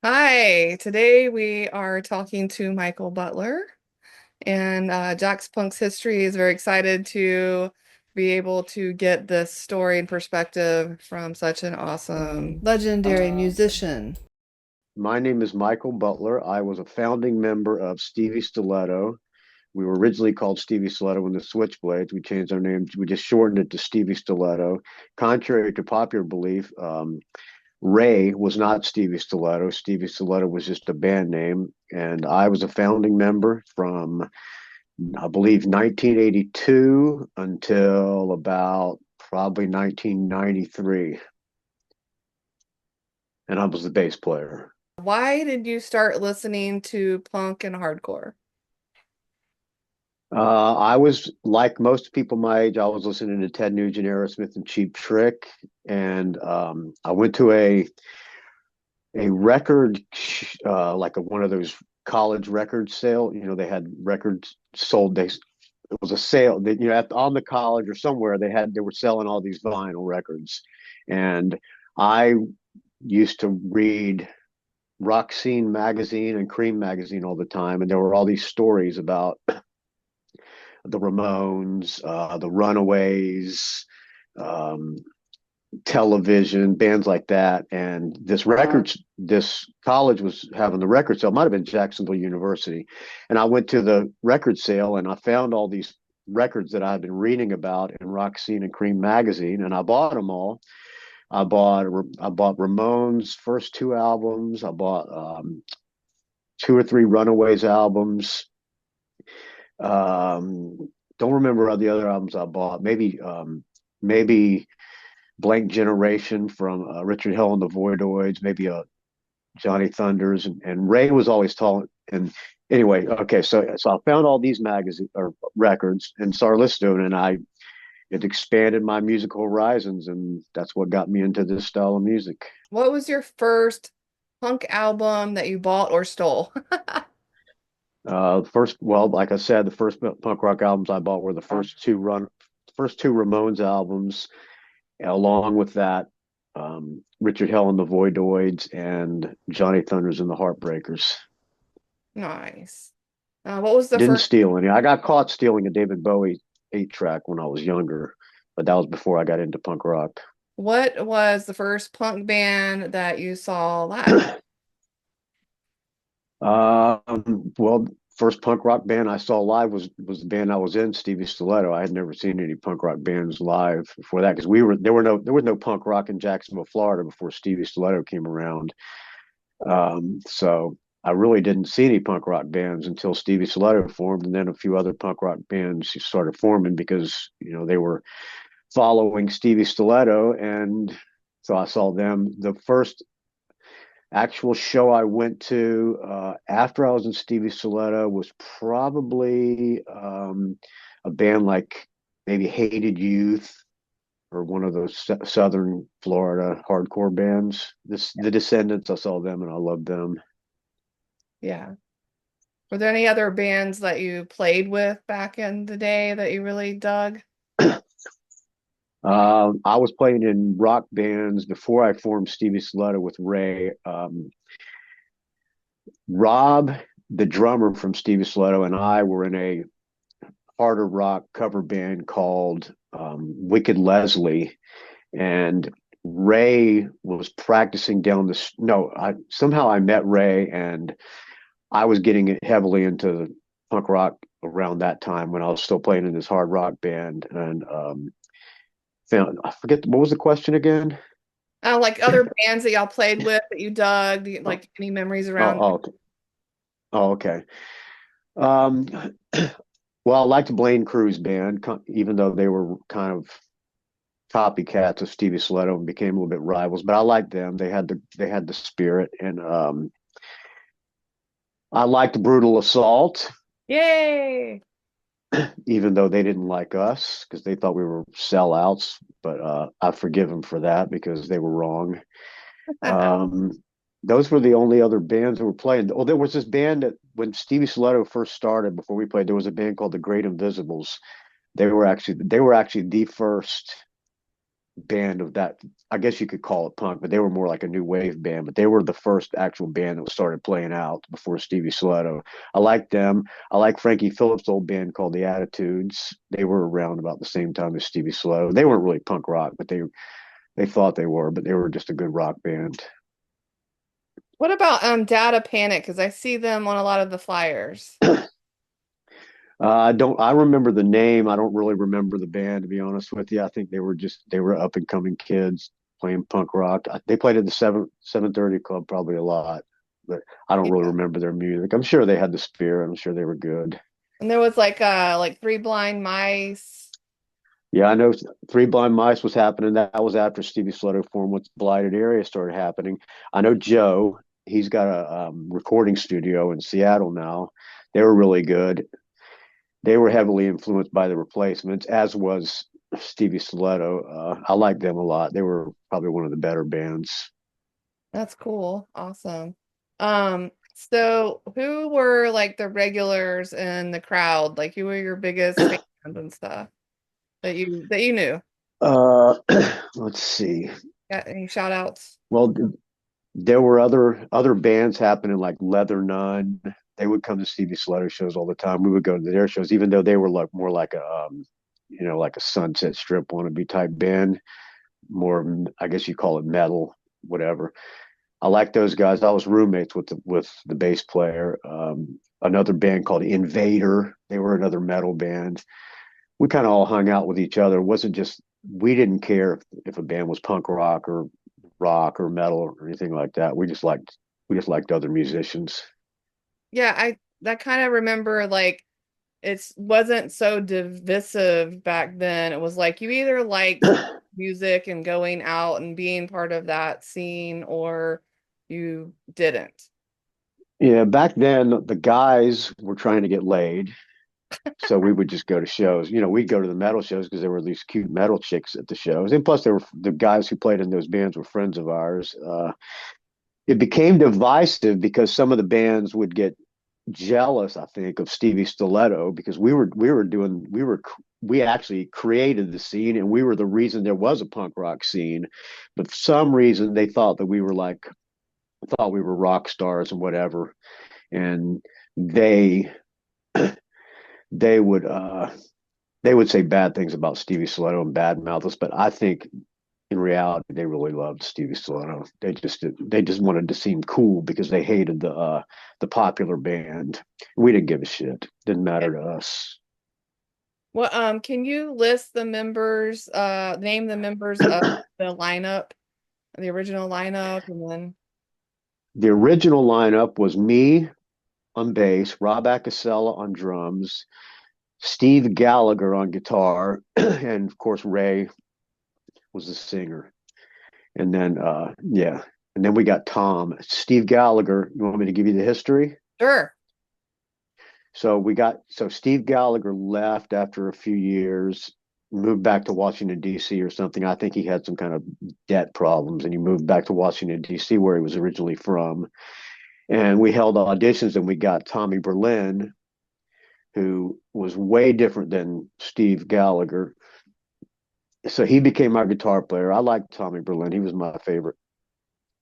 Hi, today we are talking to Michael Butler, and JaxPunx History is very excited to be able to get this story and perspective from such an awesome, legendary musician. My name is Michael Butler. I was a founding member of Stevie Stiletto. We were originally called Stevie Stiletto and the Switchblades. We changed our name. We just shortened it to Stevie Stiletto. Contrary to popular belief, Ray was not Stevie Stiletto. Stevie Stiletto was just a band name. And I was a founding member from, I believe, 1982 until about probably 1993. And I was the bass player. Why did you start listening to punk and hardcore? I was like most people my age. I was listening to Ted Nugent, Aerosmith, and Cheap Trick, and I went to a record like one of those college record sale. You know, they had records sold. It was a sale that on the college or somewhere they were selling all these vinyl records, and I used to read Rock Scene magazine and Cream magazine all the time, and there were all these stories about the Ramones, the Runaways, um, Television, bands like that. And this college was having the record sale. It might have been Jacksonville University. And I went to the record sale and I found all these records that I had been reading about in Rock Scene and Cream magazine, and I bought them all. I bought Ramones' first two albums. I bought two or three Runaways albums. Don't remember all the other albums I bought. Maybe Blank Generation from Richard Hell and the Voidoids. Maybe Johnny Thunders, and Ray was always tall. And anyway, okay, so I found all these magazine or records and started listening to it, and it expanded my musical horizons, and that's what got me into this style of music. What was your first punk album that you bought or stole? Well, like I said, the first punk rock albums I bought were the first two Ramones albums, along with that, Richard Hell and the Voidoids and Johnny Thunders and the Heartbreakers. Nice. What was the Didn't first? steal any. I got caught stealing a David Bowie 8-track when I was younger, but that was before I got into punk rock. What was the first punk band that you saw live? Well, first punk rock band I saw live was the band I was in, Stevie Stiletto. I had never seen any punk rock bands live before that because there was no punk rock in Jacksonville, Florida before Stevie Stiletto came around. So I really didn't see any punk rock bands until Stevie Stiletto formed, and then a few other punk rock bands started forming because they were following Stevie Stiletto, and so I saw them. The first actual show I went to after I was in Stevie Stiletto was probably a band like maybe Hated Youth or one of those Southern Florida hardcore bands. The Descendants, I saw them and I loved them. Yeah. Were there any other bands that you played with back in the day that you really dug? I was playing in rock bands before I formed Stevie Stiletto with Ray. Rob, the drummer from Stevie Stiletto, and I were in a harder rock cover band called Wicked Leslie, and Ray was practicing down the. No, somehow I met Ray, and I was getting heavily into punk rock around that time when I was still playing in this hard rock band, and I forget what was the question again. Like other bands that y'all played with that you dug, like any memories Oh, around? oh, oh, okay. Um, well, I liked Blaine Crew's band, even though they were kind of copycats of Stevie Stiletto and became a little bit rivals. But I liked them. They had the spirit, and I liked Brutal Assault. Yay! even though they didn't like us because they thought we were sellouts. But I forgive them for that because they were wrong. Um, those were the only other bands that were playing. Oh, there was this band that when Stevie Stiletto first started, before we played, there was a band called the Great Invisibles. They were actually the first band of that. I guess you could call it punk, but they were more like a new wave band. But they were the first actual band that started playing out before Stevie Stiletto. I like them. I like Frankie Phillips' old band called the Attitudes. They were around about the same time as Stevie Stiletto. They weren't really punk rock, but they thought they were, but they were just a good rock band. What about Data Panic? Because I see them on a lot of the flyers. I don't. I remember the name. I don't really remember the band, to be honest with you. I think they were up and coming kids playing punk rock. They played at the 730 Club probably a lot, but I don't really Yeah. remember their music. I'm sure they had the spirit. I'm sure they were good. And there was like Three Blind Mice. Yeah, I know Three Blind Mice was happening. That was after Stevie Slaughter formed with Blighted Area started happening. I know Joe. He's got a recording studio in Seattle now. They were really good. They were heavily influenced by the Replacements, as was Stevie Stiletto. I liked them a lot. They were probably one of the better bands. That's cool. Awesome. So who were like the regulars in the crowd? Like who were your biggest fans and stuff that you knew? Uh, let's see. Got any shout outs? Well, there were other bands happening like Leather Nun. They would come to Stevie Stiletto shows all the time. We would go to their shows, even though they were like more like like a Sunset Strip wannabe type band. More, I guess you call it metal, whatever. I like those guys. I was roommates with the bass player. Another band called Invader. They were another metal band. We kind of all hung out with each other. It wasn't just we didn't care if a band was punk rock or metal or anything like that. We just liked other musicians. Yeah, I that kind of remember like it wasn't so divisive back then. It was like you either liked music and going out and being part of that scene or you didn't. Yeah, back then the guys were trying to get laid, so we would just go to shows. We'd go to the metal shows because there were these cute metal chicks at the shows, and plus there were the guys who played in those bands were friends of ours. It became divisive because some of the bands would get jealous, I think, of Stevie Stiletto because we actually created the scene and we were the reason there was a punk rock scene. But for some reason they thought we were rock stars and whatever. And they they would they would say bad things about Stevie Stiletto and bad mouth us, but I think in reality they really loved Stevie Stiletto. They just wanted to seem cool because they hated the popular band. We didn't give a shit. Didn't matter to us. Well, can you list the members, name the members of the lineup, the original lineup, and then The original lineup was me on bass, Rob Acasella on drums, Steve Gallagher on guitar, and of course Ray was the singer. And then yeah, and then we got Tom. Steve Gallagher. You want me to give you the history? sure. So Steve Gallagher left after a few years, moved back to Washington D.C. or something. I think he had some kind of debt problems, and he moved back to Washington D.C. where he was originally from. And we held auditions, and we got Tommy Berlin, who was way different than Steve Gallagher. So he became our guitar player. I liked Tommy Berlin. He was my favorite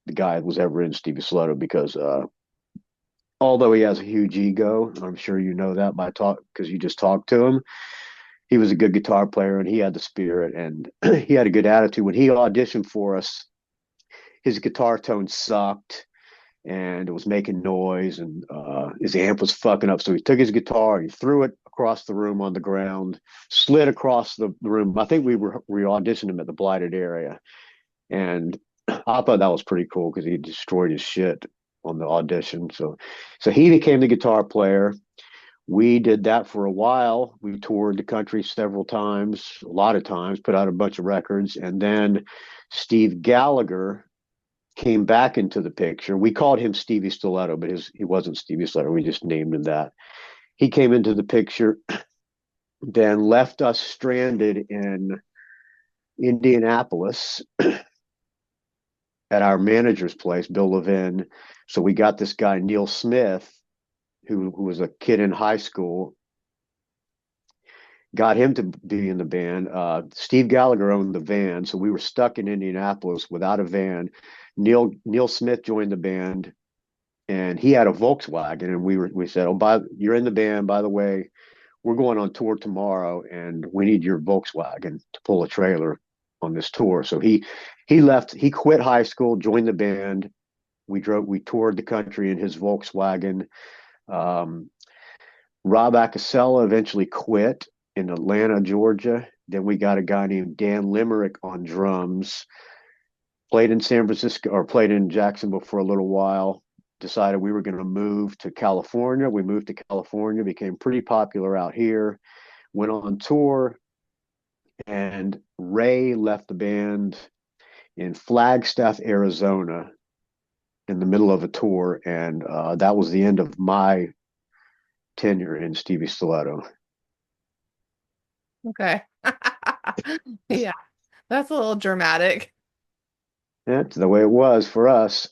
the guy that was ever in Stevie Slaughter because although he has a huge ego, I'm sure you know that by talk because you just talked to him. He was a good guitar player and he had the spirit and he had a good attitude. When he auditioned for us, his guitar tone sucked and it was making noise and his amp was fucking up. So he took his guitar, he threw it across the room on the ground, slid across the room. I think we auditioned him at the Blighted Area, and I thought that was pretty cool because he destroyed his shit on the audition. So he became the guitar player. We did that for a while. We toured the country several times, a lot of times, put out a bunch of records. And then Steve Gallagher came back into the picture. We called him Stevie Stiletto, but he wasn't Stevie Stiletto. We just named him that. He came into the picture then left us stranded in Indianapolis at our manager's place, Bill Levin. So we got this guy, Neil Smith, who was a kid in high school, got him to be in the band. Steve Gallagher owned the van, so we were stuck in Indianapolis without a van. Neil Smith joined the band, and he had a Volkswagen, and we said, "Oh, you're in the band. By the way, we're going on tour tomorrow, and we need your Volkswagen to pull a trailer on this tour." So he left. He quit high school, joined the band. We toured the country in his Volkswagen. Um, Rob Acasella eventually quit in Atlanta, Georgia. Then we got a guy named Dan Limerick on drums. Played in San Francisco or played in Jacksonville for a little while. Decided we were going to move to California. We moved to California, became pretty popular out here. Went on tour, and Ray left the band in Flagstaff, Arizona, in the middle of a tour, and that was the end of my tenure in Stevie Stiletto. Okay. Yeah, that's a little dramatic. That's the way it was for us.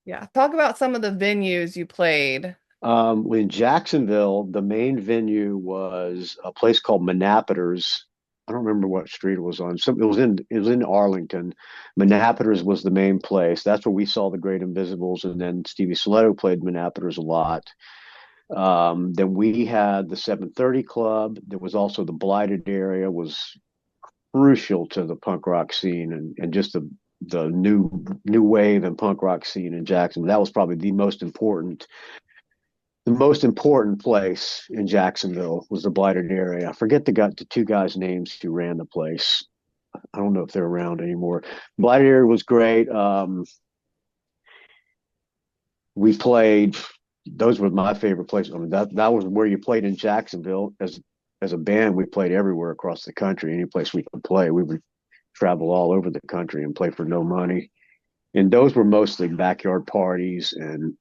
Yeah. Talk about some of the venues you played. In Jacksonville, the main venue was a place called Manapoters. I don't remember what street it was on. It was in Arlington. Manapoters was the main place. That's where we saw the Great Invisibles, and then Stevie Stiletto played Manapoters a lot. Then we had the 730 Club. There was also the Blighted area was crucial to the punk rock scene and just the new wave and punk rock scene in Jacksonville. That was probably the most important place in Jacksonville was the Blighted area. I forget the two guys' names who ran the place. I don't know if they're around anymore. Blighted area was great. We played. Those were my favorite places. I mean, that was where you played in Jacksonville as a band. We played everywhere across the country. Any place we could play, we would travel all over the country and play for no money. And those were mostly backyard parties and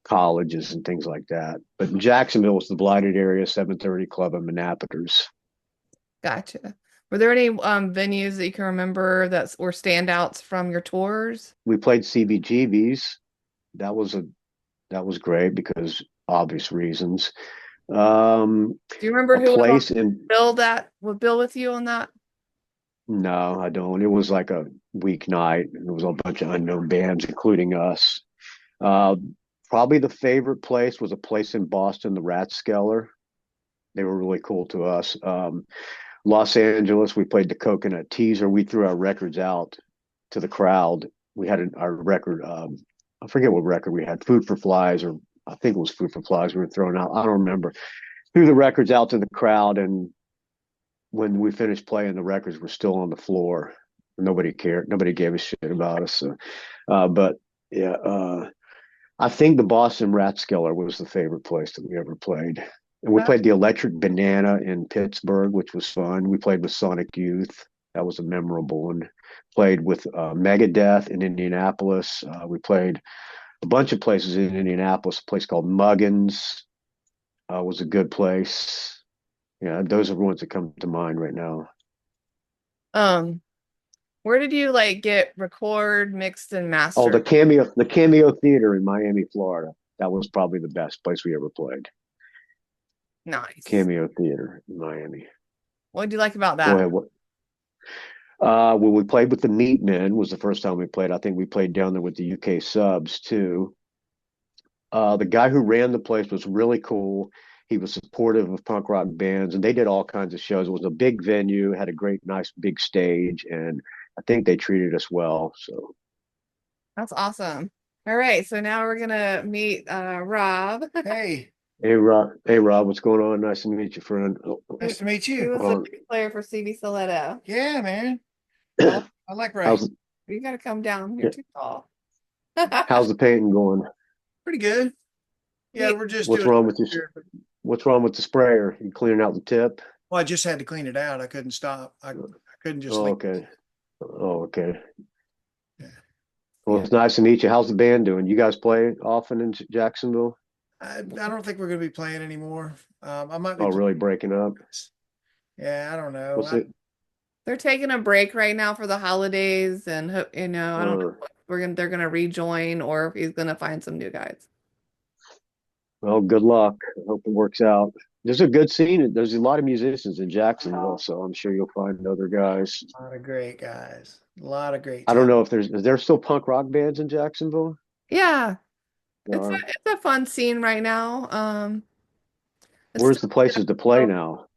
colleges and things like that. But in Jacksonville was the Blighted area, 730 Club, and Manapoters. Gotcha. Were there any venues that you can remember that were standouts from your tours? We played CBGB's. That was a that was great because obvious reasons. Um, Do you remember a who was on place in bill that would bill with you on that? No, I don't. It was like a weeknight, and there was a bunch of unknown bands, including us. Uh, Probably the favorite place was a place in Boston, the Rathskeller. They were really cool to us. Los Angeles, we played the Coconut Teaser. We threw our records out to the crowd. We had our record. I forget what record we had. Food for Flies, or I think it was Food for Flies. We were throwing out. I don't remember. Threw the records out to the crowd, and when we finished playing, the records were still on the floor. Nobody cared. Nobody gave a shit about us. So, but yeah, I think the Boston Rathskeller was the favorite place that we ever played. And we That, played the Electric Banana in Pittsburgh, which was fun. We played with Sonic Youth. That was a memorable one. Played with Megadeth in Indianapolis. We played a bunch of places in Indianapolis. A place called Muggins was a good place. Yeah, those are the ones that come to mind right now. um, where did you like get record, mixed, and Oh, mastered? the Cameo Theater in Miami, Florida. That was probably the best place we ever played. Nice. Cameo Theater in Miami. What did you like about Go that? ahead. What? When we played with the Meatmen was the first time we played. I think we played down there with the UK Subs too. The guy who ran the place was really cool. He was supportive of punk rock bands, and they did all kinds of shows. It was a big venue, had a great, nice, big stage, and I think they treated us well. So, That's awesome. All right, so now we're gonna meet Rob. Hey, hey Rob, what's going on? Nice to meet you, friend. nice to meet He you. was Hold the on. bass player for CB Stiletto. Yeah, man. I like Ray. How's You gotta come down. You're too tall. how's the painting going? Pretty good. Yeah, He, we're just What's doing wrong with here. What's wrong with the sprayer? You cleaning out the tip? Well, I just had to clean it out. I couldn't stop. I couldn't just Oh, leave. okay. Oh, okay. Yeah. Well, Yeah. it's nice to meet you. How's the band doing? You guys play often in Jacksonville? I don't think we're going to be playing anymore. I might be Oh, really playing. breaking up? Yeah, I don't know. What's it? They're taking a break right now for the holidays, and I don't know Uh, if they're gonna rejoin or if he's gonna find some new guys. well, good luck. I hope it works out. There's a good scene. There's a lot of musicians in Jacksonville, so I'm sure you'll find other guys. A lot of great guys. A lot of great I don't talent. know if is there still punk rock bands in Jacksonville? Yeah, There are. it's a fun scene right now. It's Where's still the places to play now?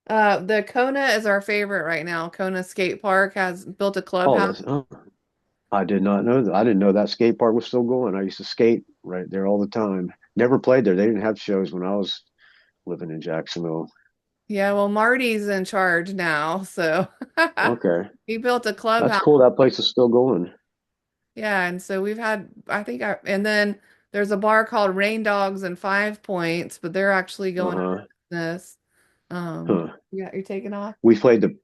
the Kona is our favorite right now. Kona Skate Park has built a Oh, clubhouse. I did not know that. I didn't know that skate park was still going. I used to skate right there all the time. Never played there. They didn't have shows when I was living in Jacksonville. Yeah, well, Marty's in charge now, so Okay. he built a That's clubhouse. cool. That place is still going. Yeah, and so we've had, and then there's a bar called Rain Dogs and Five Points, but they're actually going out of Uh-huh. business. Huh. Yeah, you're taking off. We played the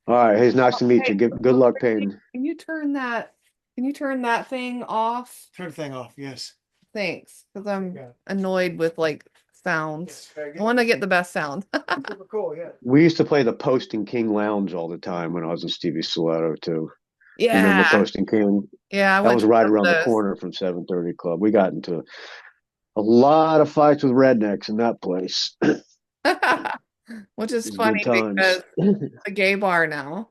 All right. Hey, it's nice Oh, to meet you. hey, Good luck Ricky, painting. can you turn that thing off? Turn the thing off. Yes. Thanks, because I'm Yeah. annoyed with like sounds. Yes. Very I good. want to get the best sound. Super cool. Yeah. We used to play the Posting King Lounge all the time when I was in Stevie Stiletto too. You remember Yeah, Posting King? yeah, I That went was to right both around the those. corner from 730 Club. We got into a lot of fights with rednecks in that place. It Which is was good funny because times. it's a gay bar now.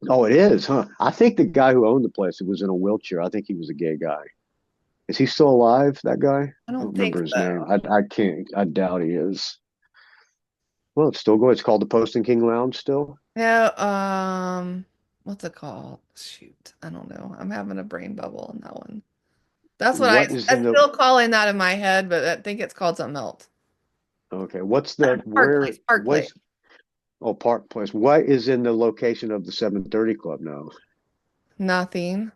Oh, it is, huh? I think the guy who owned the place, who was in a wheelchair, I think he was a gay guy. Is he still alive, that guy? I I don't don't think remember his name. so. I can't, I doubt he is. Well, it's still going. It's called the Posting King Lounge still. Yeah, what's it called? Shoot, I don't know. I'm having a brain bubble on that one. What is I'm in the, still calling that in my head, but I think it's called something else. okay, what's the, Park Place, Park Place. what's, oh, Park Place. What is in the location of the 730 Club now? Nothing.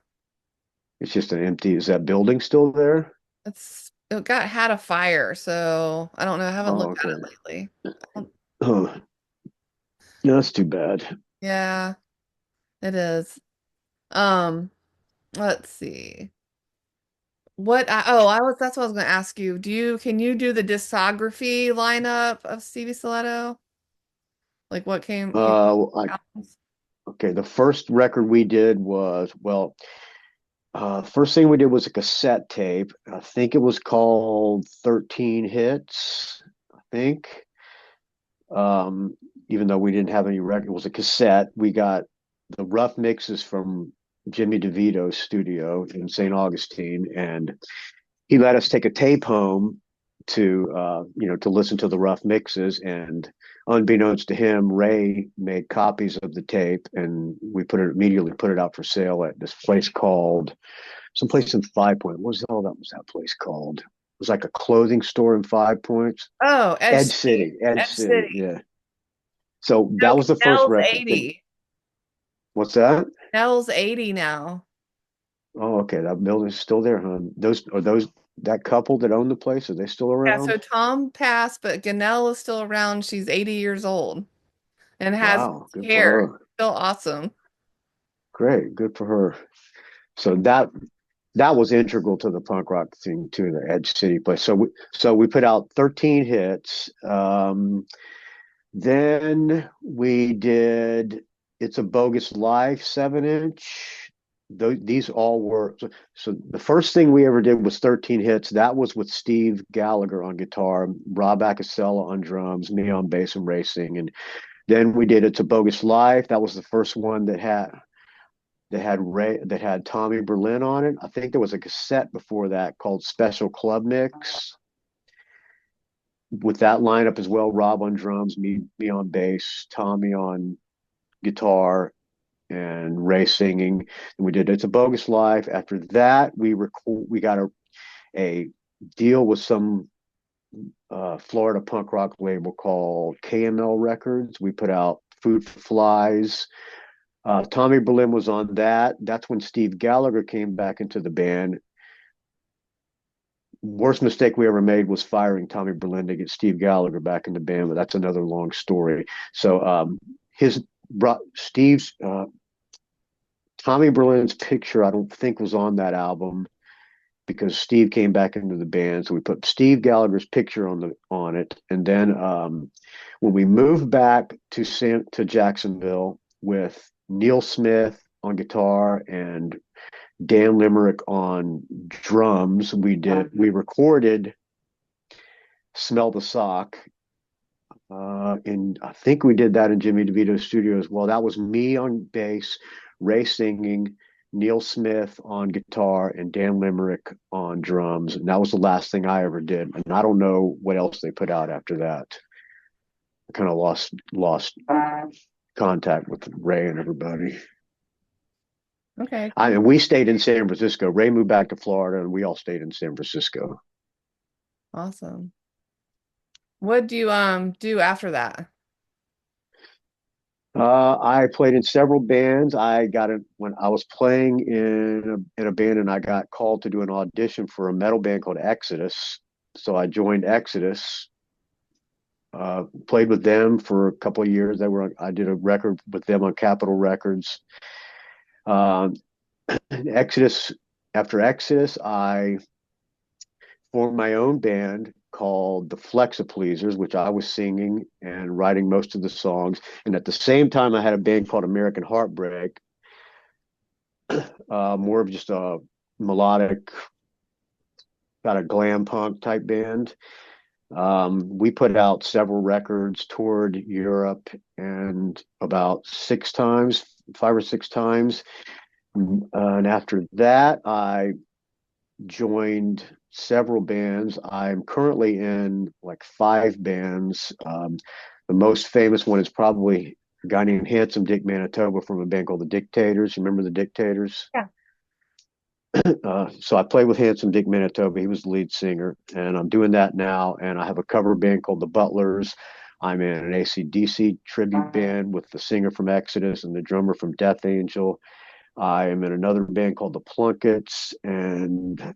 It's just an empty, is that building still there? It got had a fire, so I don't know. I haven't Oh, looked at okay. it lately. Um, Oh, that's too bad. Yeah, it is. Um, let's see. That's what I was gonna ask you. Can you do the discography lineup of Stevie Stiletto? Like what came, albums? Okay, the first record we did was, well, first thing we did was a cassette tape. I think it was called 13 Hits, I think. Even though we didn't have any record, it was a cassette. We got the rough mixes from Jimmy DeVito's studio in St. Augustine, and he let us take a tape home to to listen to the rough mixes. And unbeknownst to him, Ray made copies of the tape, and we immediately put it out for sale at this place called someplace in Five Point. What was the hell that was that place called? It was like a clothing store in Five Points. Oh, Edge Edge City. City, Edge Edge City, City. yeah. So No, that was the first Nell's record. 80. What's that? Nell's 80 now. Oh, okay. That building's still there, huh? Those that couple that owned the place, are they still Yeah, so around? Tom passed, but Ganelle is still around. She's 80 years old and has Wow, good for hair. her. Still awesome. Great, good for her. So that was integral to the punk rock thing too, the Edge City place. So we put out 13 hits. Then we did It's a Bogus Life 7-inch. These all were so the first thing we ever did was 13 hits. That was with Steve Gallagher on guitar, Rob Acasella on drums, me on bass and racing. And then we did It's a Bogus Life. That was the first one that had Tommy Berlin on it. I think there was a cassette before that called Special Club Mix with that lineup as well. Rob on drums, me on bass, Tommy on guitar, and Ray singing. And we did It's a Bogus Life. After that, we got a deal with some Florida punk rock label called KML Records. We put out Food for Flies. Tommy Berlin was on that. That's when Steve Gallagher came back into the band. Worst mistake we ever made was firing Tommy Berlin to get Steve Gallagher back in the band, but that's another long story. So his Steve's Tommy Berlin's picture, I don't think was on that album. because Steve came back into the band. So we put Steve Gallagher's picture on it. And then when we moved back to Jacksonville with Neil Smith on guitar and Dan Limerick on drums, we recorded Smell the Sock. And I think we did that in Jimmy DeVito's studio as well. That was me on bass, Ray singing, Neil Smith on guitar, and Dan Limerick on drums. And that was the last thing I ever did. And I don't know what else they put out after that. I kind of lost contact with Ray and everybody. Okay, And we stayed in San Francisco. Ray moved back to Florida, and we all stayed in San Francisco. awesome. What do you do after that? I played in several bands. I got it when I was playing in a band, and I got called to do an audition for a metal band called Exodus. So I joined Exodus. Played with them for a couple of years. I did a record with them on Capitol Records. Um, Exodus. After Exodus, I formed my own band called the Flexipleasers, which I was singing and writing most of the songs. And at the same time, I had a band called American Heartbreak, more of just a melodic, kind of glam punk type band. We put out several records, toured Europe, and about 6 times, 5 or 6 times. And after that, I joined several bands. I'm currently in like 5 bands. The most famous one is probably a guy named Handsome Dick Manitoba from a band called the Dictators. You remember the Dictators? Yeah. So I played with Handsome Dick Manitoba. He was the lead singer, and I'm doing that now. And I have a cover band called the Butlers. I'm in an AC/DC tribute band with the singer from Exodus and the drummer from Death Angel. I am in another band called the Plunkets and a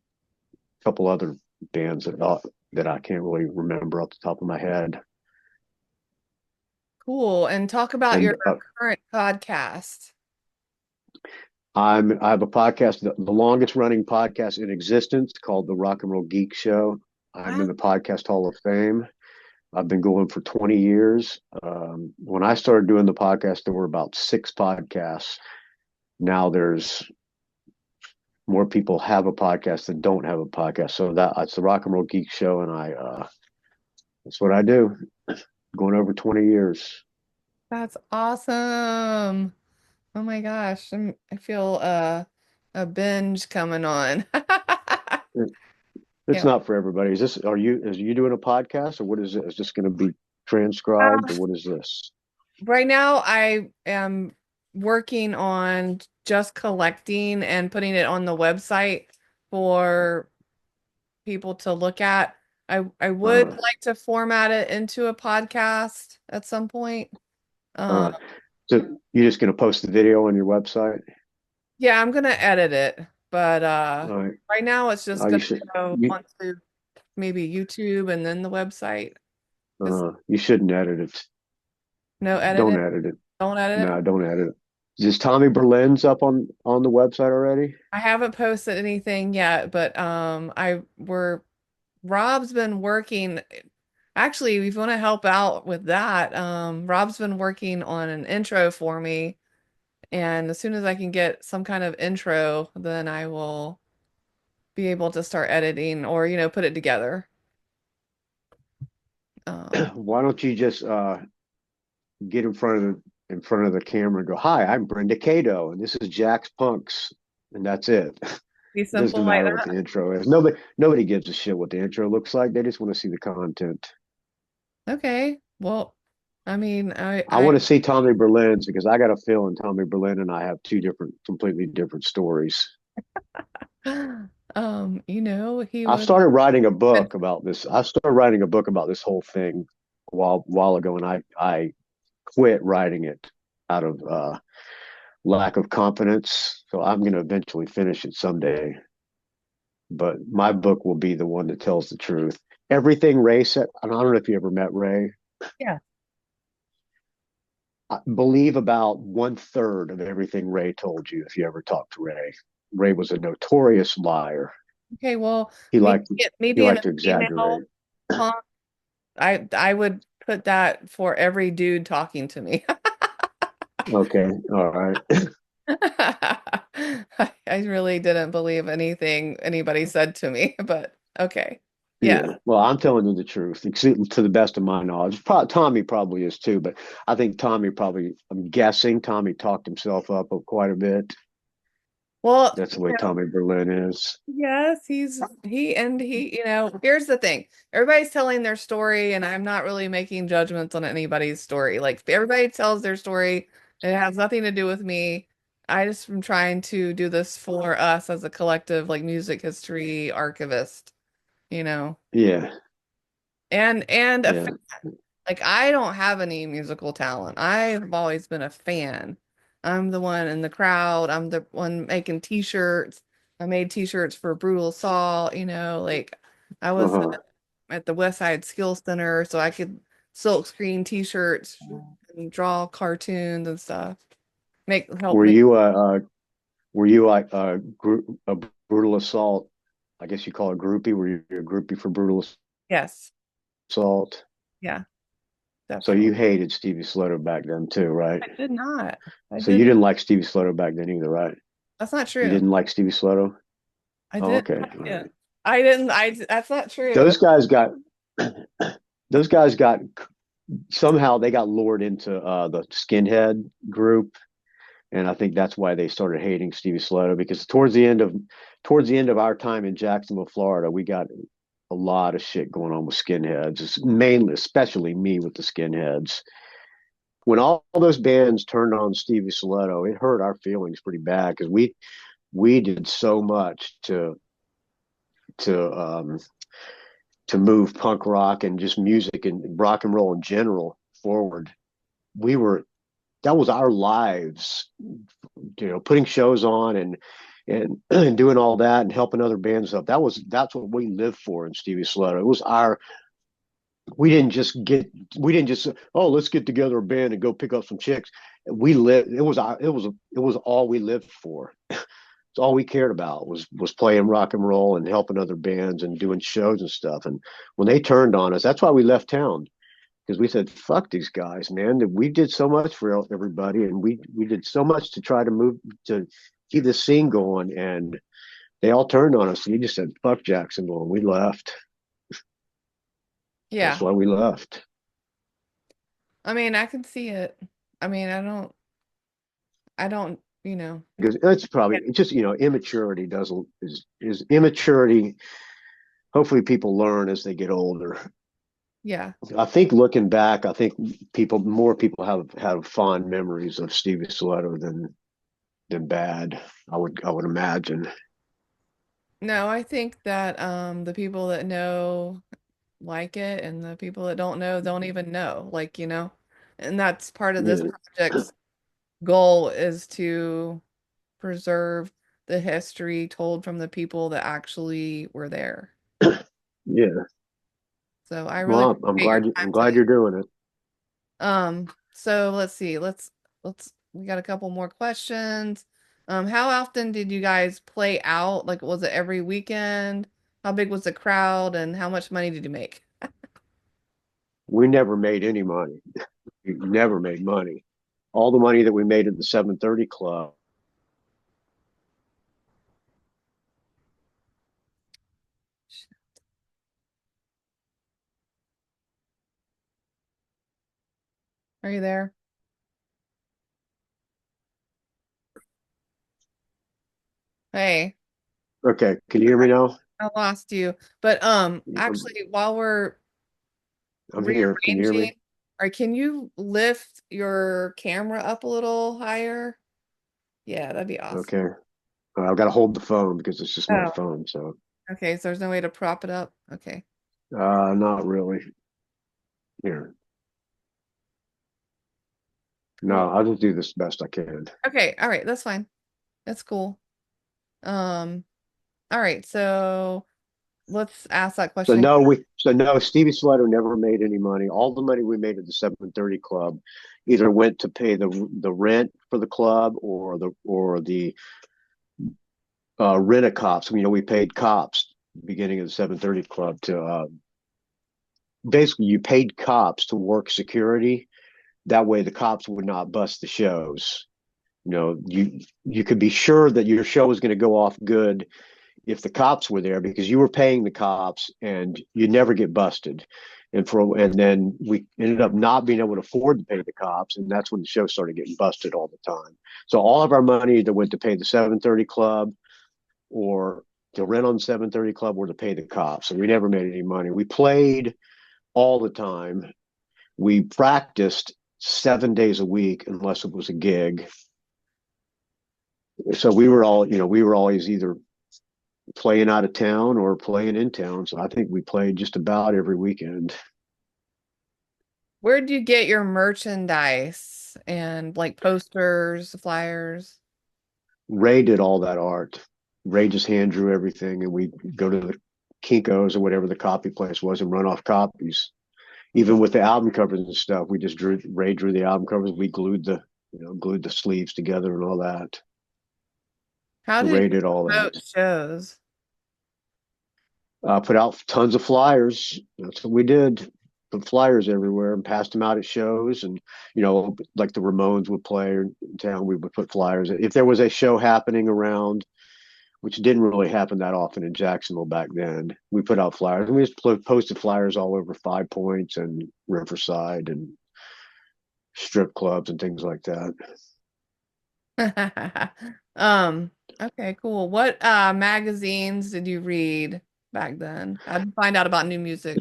couple other bands that I can't really remember off the top of my head. Cool. And talk about And your current podcast. I have a podcast, the longest running podcast in existence, called the Rock and Roll Geek Show. I'm Wow. in the Podcast Hall of Fame. I've been going for 20 years. When I started doing the podcast, there were about 6 podcasts. Now there's more people have a podcast than don't have a podcast. So that's the Rock and Roll Geek Show, and that's what I do. Going over 20 years. That's awesome. Oh my gosh. I feel a binge coming on. It's Yeah. not for everybody. Is you doing a podcast, or what is it? Is this going to be Um, transcribed, or what is this? right now I am working on just collecting and putting it on the website for people to look at. I would Uh, like to format it into a podcast at some point. Um, uh, so you're just going to post the video on your website? yeah, I'm gonna edit it, but Uh, right now it's just you gonna should go you onto maybe YouTube and then the website. 'Cause you shouldn't edit it. no edit Don't it. edit it. Don't edit it. No, don't edit it. Is Tommy Berlin's up on the website already? I haven't posted anything yet, but I we're Rob's been working. Actually, if you want to help out with that, Rob's been working on an intro for me, and as soon as I can get some kind of intro, then I will be able to start editing or, put it together. Um, Why don't you just get in front of the camera and go, "Hi, I'm Brenda Kato, and this is JaxPunx," and that's it. be It doesn't simple like matter what that. the intro is. Nobody gives a shit what the intro looks like. They just want to see the content. Okay. Well, I mean, I want to see Tommy Berlin's because I got a feeling Tommy Berlin and I have two completely different stories. he I was. started writing a book about this. I started writing a book about this whole thing a while ago, and I quit writing it out of lack of confidence. So I'm going to eventually finish it someday. But my book will be the one that tells the truth. Everything Ray said. I don't know if you ever met Ray. Yeah. I believe about 1/3 of everything Ray told you if you ever talked to Ray. Ray was a notorious liar. Okay, well, He me liked me he being liked a to female exaggerate. punk, I would put that for every dude talking to me. Okay, all right. I really didn't believe anything anybody said to me, but okay. Yeah. Yeah. Well, I'm telling you the truth, to the best of my knowledge. Tommy probably is too, but I think Tommy probably, I'm guessing Tommy talked himself up quite a bit. Well, That's the way Tommy Berlin is. yes, here's the thing. Everybody's telling their story, and I'm not really making judgments on anybody's story. Like everybody tells their story, it has nothing to do with me. I just am trying to do this for us as a collective, like music history archivist, you know, Yeah. and a Yeah. like I don't have any musical talent. I've always been a fan. I'm the one in the crowd. I'm the one making t-shirts. I made t-shirts for Brutal Assault, like I was Uh-huh. at the West Side Skills Center so I could silk screen t-shirts and draw cartoons and stuff. Help Were make you were you like a brutal assault? I guess you call it groupie. Were you a groupie for brutal yes. assault? Yeah, So definitely. you hated Stevie Slaughter back then too, right? I did not. I So did you not. didn't like Stevie Slaughter back then either, right? That's not You true. didn't like Stevie Slaughter? I Oh, did. okay. All Yeah. right. I didn't. That's not true. Those guys got those guys got somehow they got lured into the skinhead group, and I think that's why they started hating Stevie Slaughter because towards the end of our time in Jacksonville, Florida, we got a lot of shit going on with skinheads. It's mainly, especially me with the skinheads. When all those bands turned on Stevie Stiletto, it hurt our feelings pretty bad because we did so much to to move punk rock and just music and rock and roll in general forward. We were That was our lives, putting shows on and doing all that and helping other bands up. That's what we lived for in Stevie Stiletto. It was our we didn't just oh let's get together a band and go pick up some chicks. We lived it was all we lived for. It's all we cared about was playing rock and roll and helping other bands and doing shows and stuff. And when they turned on us, that's why we left town because we said, "Fuck these guys, man! We did so much for everybody, and we did so much to try to move to keep the scene going." And they all turned on us, and we just said, "Fuck Jacksonville," and we left. That's Yeah. why we left. I mean, I can see it. I mean, I don't, Because it's probably it's just immaturity doesn't is immaturity. Hopefully, people learn as they get older. yeah. I think looking back, I think more people have fond memories of Stevie Stiletto than bad. I would imagine. No, I think that the people that know like it and the people that don't know don't even know, like, and that's part of this Yeah, project's goal is to preserve the history told from the people that actually were there. yeah. So I really Well, I'm appreciate your glad you, time I'm glad today. you're doing it. So let's see. We got a couple more questions. How often did you guys play out? Like, was it every weekend? How big was the crowd and how much money did you make? We never made any money. We never made money. All the money that we made at the 730 Club, Are you there? Hey, okay, can you hear me now? I lost you. But I'm, actually while we're I'm here. Can you hear rearranging, me? or can you lift your camera up a little higher? Yeah, that'd be awesome. Okay. I've got to hold the phone because it's just my Oh, phone. So, okay. So there's no way to prop it up. Okay. not really. Here. Cool. No, I'll just do this best I can. Okay. All right. That's fine. That's cool. Um, all right. So let's ask that question. So no, Stevie Slater never made any money. All the money we made at the 730 Club either went to pay the rent for the club or the rent a cops. We paid cops beginning of the 730 Club to basically you paid cops to work security. That way the cops would not bust the shows. You could be sure that your show was going to go off good if the cops were there because you were paying the cops and you never get busted. And then we ended up not being able to afford to pay the cops, and that's when the show started getting busted all the time. So all of our money either went to pay the 730 Club or to rent on 730 Club or to pay the cops. So we never made any money. We played all the time. We practiced 7 days a week unless it was a gig. So we were always either playing out of town or playing in town. So I think we played just about every weekend. Where do you get your merchandise and like posters, flyers? Ray did all that art. Ray just hand drew everything, and we go to the Kinko's or whatever the copy place was and run off copies. Even with the album covers and stuff, we just drew. Ray drew the album covers. We glued the sleeves together and all that. How So did Ray you did all that. promote shows? Put out tons of flyers. That's what we did. Put flyers everywhere and passed them out at shows. And, like the Ramones would play in town, we would put flyers. If there was a show happening around, which didn't really happen that often in Jacksonville back then, we put out flyers. And we just posted flyers all over Five Points and Riverside and strip clubs and things like that. Um, okay, cool. What magazines did you read back then? How'd you find out about new music?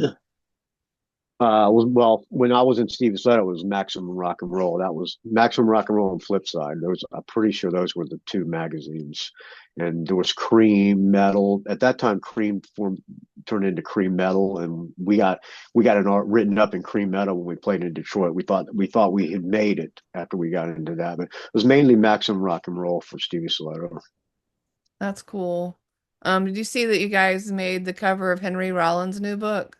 When I was in Stevie Sled, it was Maximum Rock and Roll. That was Maximum Rock and Roll and Flipside. Those, I'm pretty sure those were the two magazines. And there was Cream Metal. At that time, turned into Cream Metal, and we got an art written up in Cream Metal when we played in Detroit. We thought we had made it after we got into that, but it was mainly Maximum Rock and Roll for Stevie Sled. That's cool. Did you see that you guys made the cover of Henry Rollins' new book?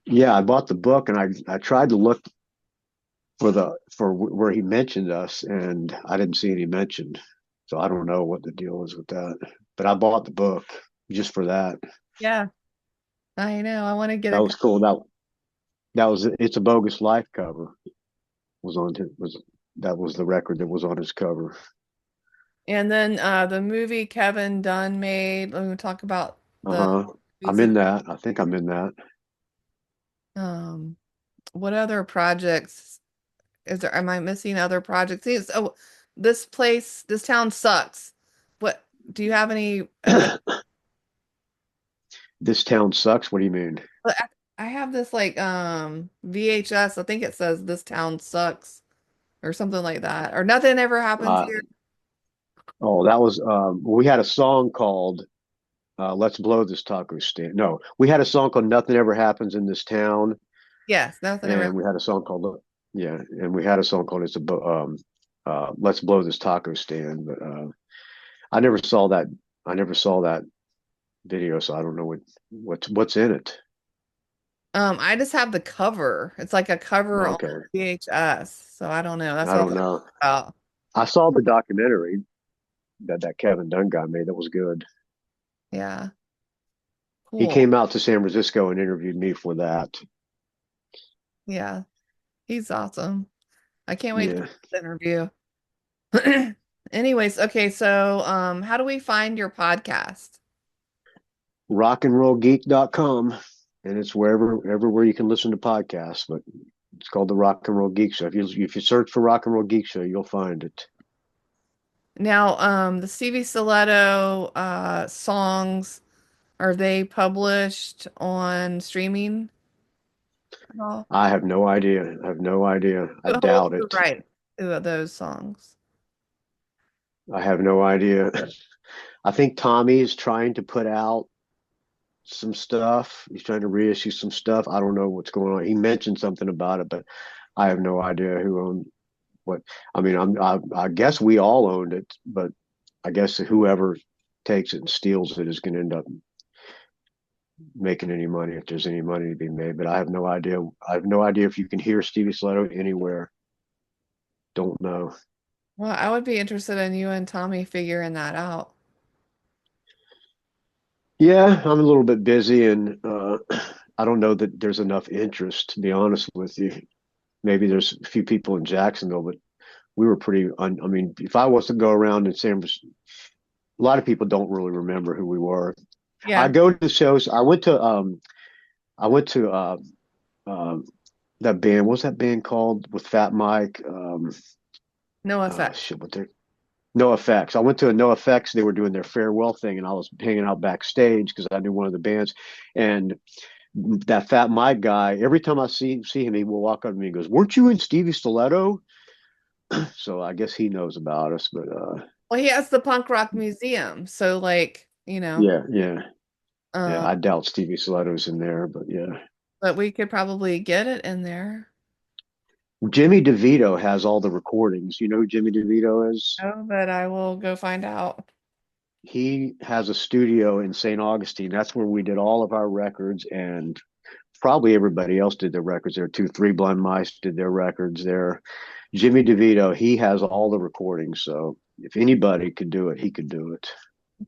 Yeah, I bought the book and I tried to look for where he mentioned us, and I didn't see any mentioned. So I don't know what the deal is with that. But I bought the book just for that. Yeah, I know. I want to get That a was cool. That was It's a Bogus Life cover was on it was that was the record that was on his cover. And then the movie Kevin Dunn made. Let me talk about the Uh-huh. I'm music. in that. I think I'm in that. Um, what other projects is there? Am I missing other projects? Oh, this town sucks. What do you have any of the This town sucks. What do you mean? I have this like VHS. I think it says this town sucks or something like that. Or nothing ever happens Uh here. that was we had a song called Let's Blow This Taco Stand. No, we had a song called Nothing Ever Happens in This Town, Yes, nothing ever. and we had a song called yeah, and we had a song called Let's Blow This Taco Stand. But I never saw that. I never saw that video, so I don't know what's in it. I just have the cover. It's like a cover on Okay, VHS. So I don't know. That's I what I don't thought know. about. I saw the documentary that Kevin Dunn guy made. That was good. Yeah, He cool. came out to San Francisco and interviewed me for that. Yeah, he's awesome. I can't wait for Yeah, this interview. Anyways, okay, so how do we find your podcast? rockandrollgeek.com, and it's everywhere you can listen to podcasts. But it's called the Rock and Roll Geek Show. If you search for Rock and Roll Geek Show, you'll find it. Now, the Stevie Stiletto songs, are they published on streaming at all? I have no idea. I have no idea. I Who holds doubt the it. right to those songs? I have no idea. I think Tommy is trying to put out some stuff. He's trying to reissue some stuff. I don't know what's going on. He mentioned something about it, but I have no idea who owned what. I mean, I guess we all owned it, but I guess whoever takes it and steals it is going to end up making any money if there's any money to be made. But I have no idea. I have no idea if you can hear Stevie Slutto anywhere. Don't know. Well, I would be interested in you and Tommy figuring that out. Yeah, I'm a little bit busy and I don't know that there's enough interest, to be honest with you. Maybe there's a few people in Jacksonville, but we were I mean, if I was to go around in San Francisco, a lot of people don't really remember who we were. I Yeah, go to shows. I went to uh, that band. What's that band called with Fat Mike? no Oh effect. shit, what they No Effects. I went to a No Effects. They were doing their farewell thing, and I was hanging out backstage because I knew one of the bands. And that Fat Mike guy, every time I see him, he will walk up to me and goes, "Weren't you in Stevie Stiletto?" So I guess he knows about us. But Well, he has the punk rock museum, so like, yeah, yeah, yeah. um, I doubt Stevie Stiletto's in there, but yeah. but we could probably get it in there. Jimmy DeVito has all the recordings. You know who Jimmy DeVito is? Oh, but I will go find out. He has a studio in St. Augustine. That's where we did all of our records, and probably everybody else did their records there too. Three Blind Mice did their records there. Jimmy DeVito, he has all the recordings. So if anybody could do it, he could do it.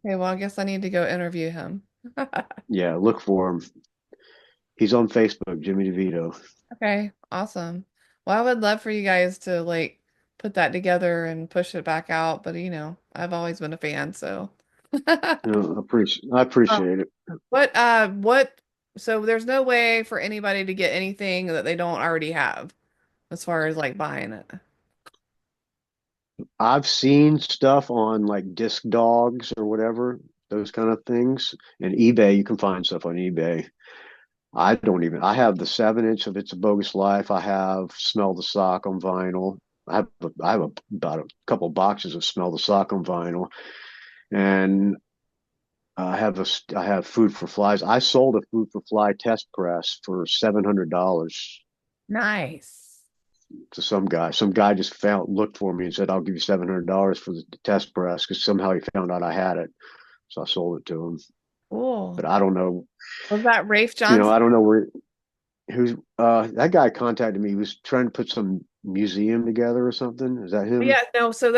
Okay, well, I guess I need to go interview him. Yeah, look for him. He's on Facebook, Jimmy DeVito. Okay, awesome. Well, I would love for you guys to like put that together and push it back out, but I've always been a fan, so. You know, I Oh, appreciate it. what, so there's no way for anybody to get anything that they don't already have as far as like buying it. I've seen stuff on like Disc Dogs or whatever, those kind of things. And eBay, you can find stuff on eBay. I have the 7 inch of It's a Bogus Life. I have Smell the Sock on vinyl. About a couple boxes of Smell the Sock on vinyl. And I have Food for Flies. I sold a Food for Fly test press for $700 Nice. to some guy. Some guy just looked for me and said, "I'll give you $700 for the test press," because somehow he found out I had it. So I sold it to him. Cool. But I don't know, Was that Rafe Johnson? I don't know who's that guy contacted me. He was trying to put some museum together or something. Is that him? Yeah, no, so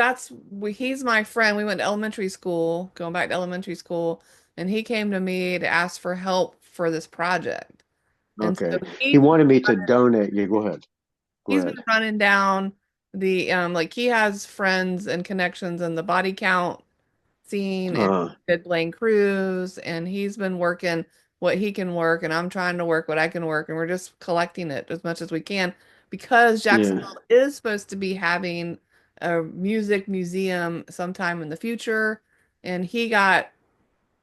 he's my friend. We went to elementary school, going back to elementary school, and he came to me to ask for help for this project. And so Okay. He wanted me to donate. Yeah, go ahead. Go he's been ahead. running down the like he has friends and connections in the body count scene and Uh, did Blaine Cruz and he's been working what he can work and I'm trying to work what I can work and we're just collecting it as much as we can because yeah. Jacksonville is supposed to be having a music museum sometime in the future and he got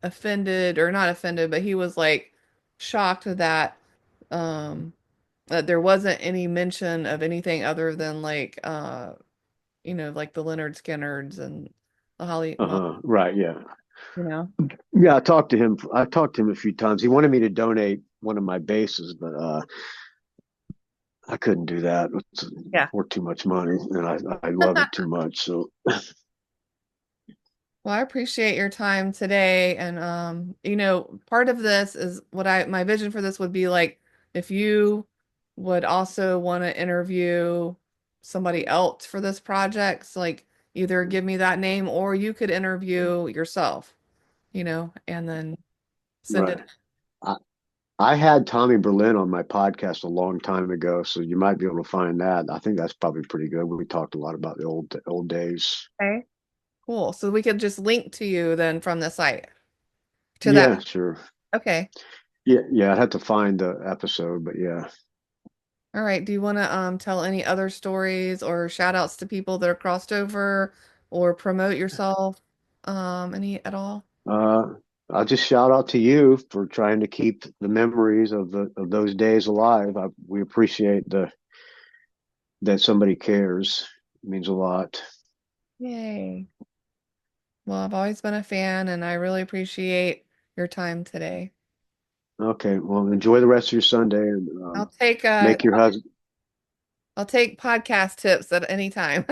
offended or not offended but he was like shocked that um there wasn't any mention of anything other than like like the Leonard Skinnards and the Holly Mom, Uh-huh. Right. Yeah. you know. Yeah. I talked to him. I talked to him a few times. He wanted me to donate one of my bases, but I couldn't do that. It's Yeah. worth too much money, and I love it too much. So Well, I appreciate your time today. And part of this is my vision for this would be like if you would also want to interview somebody else for this project, so like either give me that name or you could interview yourself, and then send it. right. I, I had Tommy Berlin on my podcast a long time ago, so you might be able to find that. I think that's probably pretty good. We talked a lot about the old days. Okay. Cool. So we could just link to you then from the site to that. Yeah, sure. Okay. Yeah, yeah. I'd have to find the episode, but yeah. All right. Do you want to tell any other stories or shout outs to people that are crossed over or promote yourself any at all? Uh, I'll just shout out to you for trying to keep the memories of those days alive. We appreciate the that somebody cares. It means a lot. Yay. Well, I've always been a fan and I really appreciate your time today. Okay, well, enjoy the rest of your Sunday and I'll take make your husband I'll take podcast tips at any time.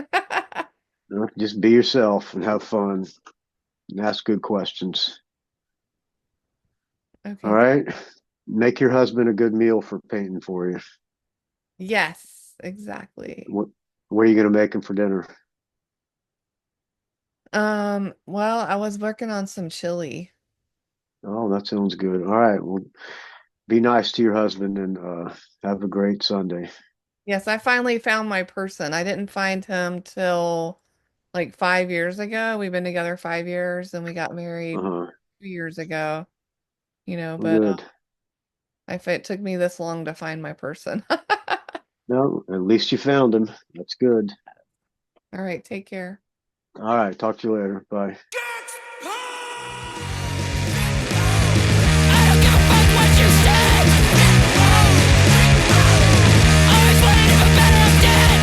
just be yourself and have fun and ask good questions. All Okay. right, make your husband a good meal for painting for you. Yes, exactly. What what are you going to make him for dinner? Well, I was working on some chili. Oh, that sounds good. All right. Well, be nice to your husband and have a great Sunday. Yes, I finally found my person. I didn't find him till like 5 years ago. We've been together 5 years and we got married Uh-huh. 2 years ago, Well, but good. it took me this long to find my person. No, at least you found him. That's good. All right, take care. All right. Talk to you later. Bye. I don't give a fuck what you said. Always wanted even better, I'm dead.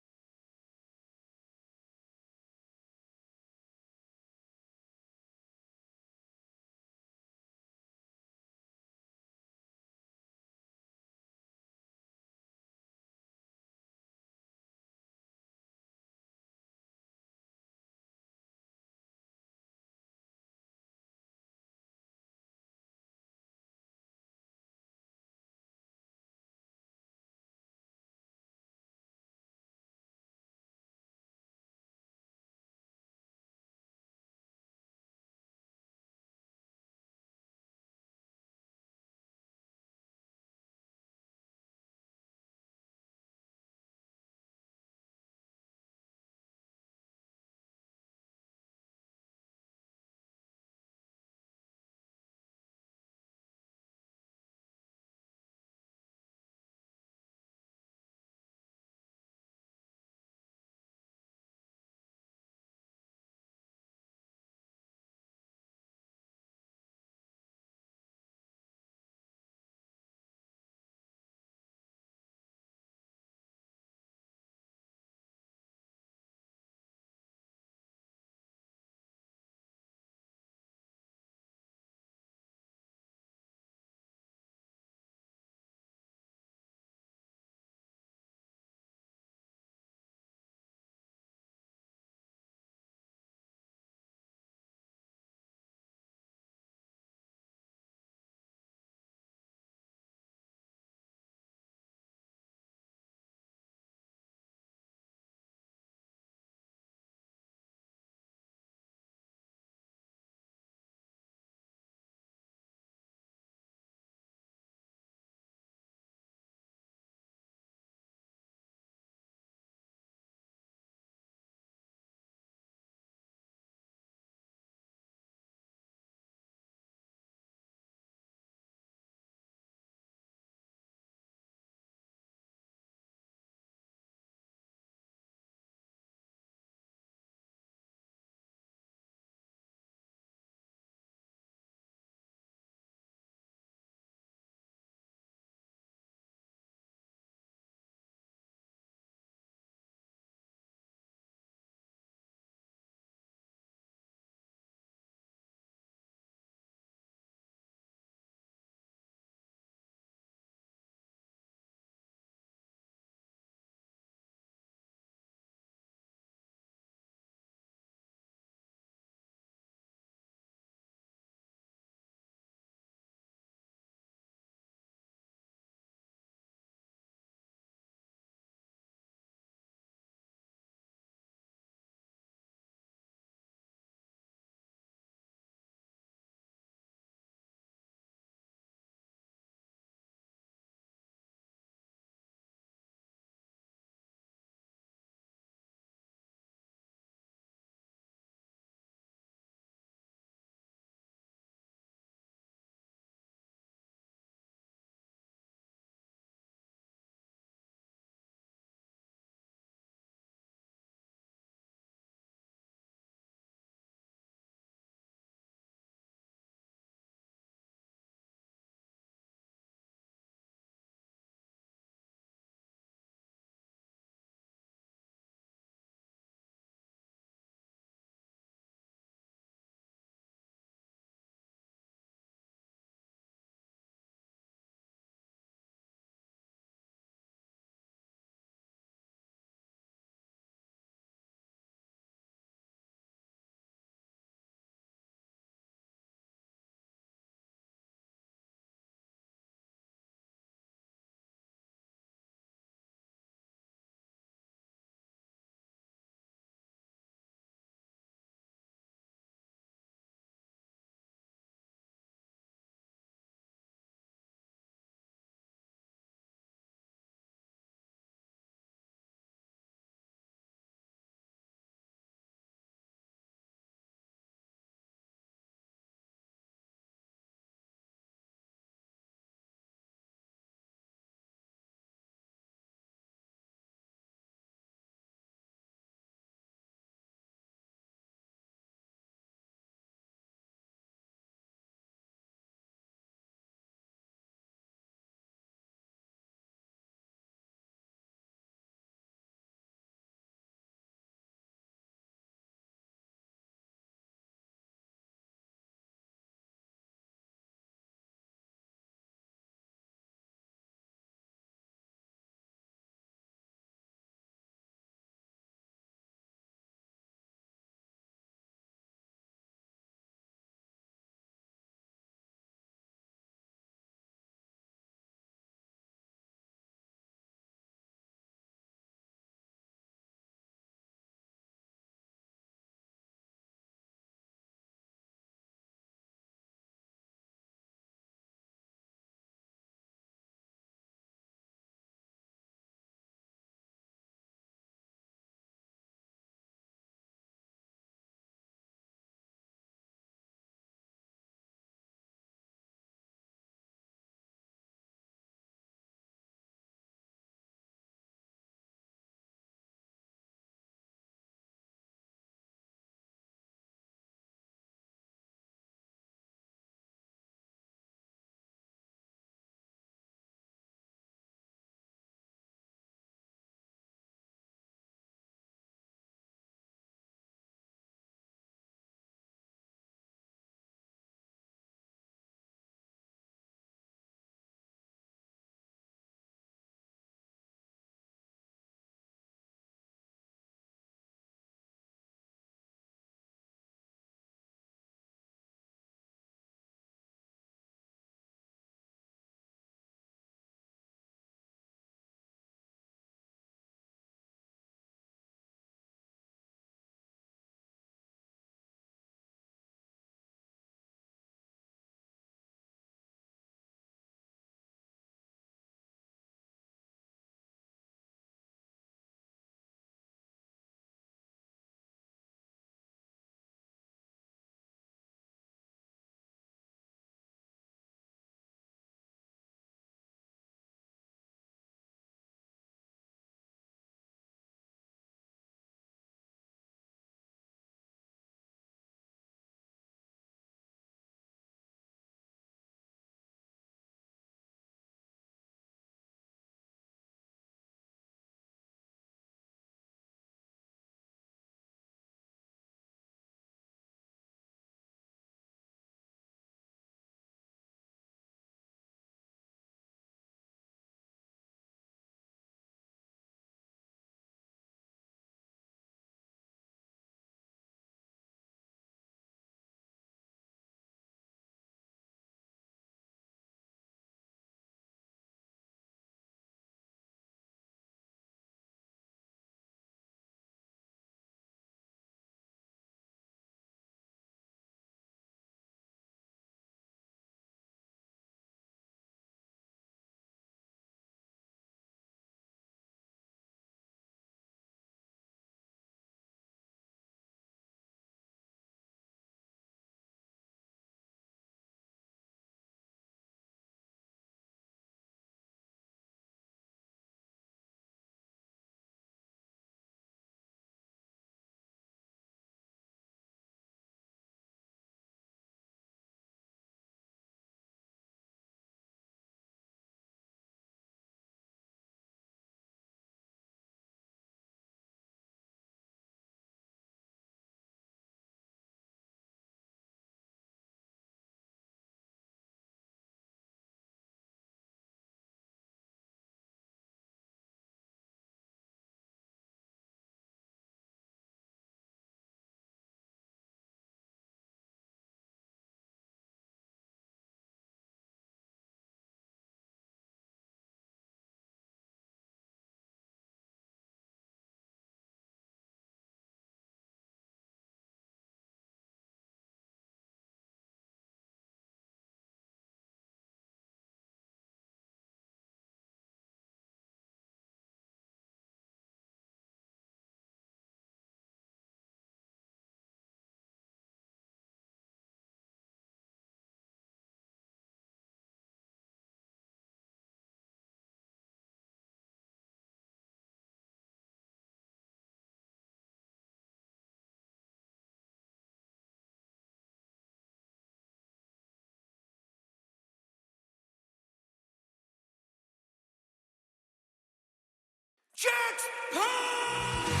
JaxPunx!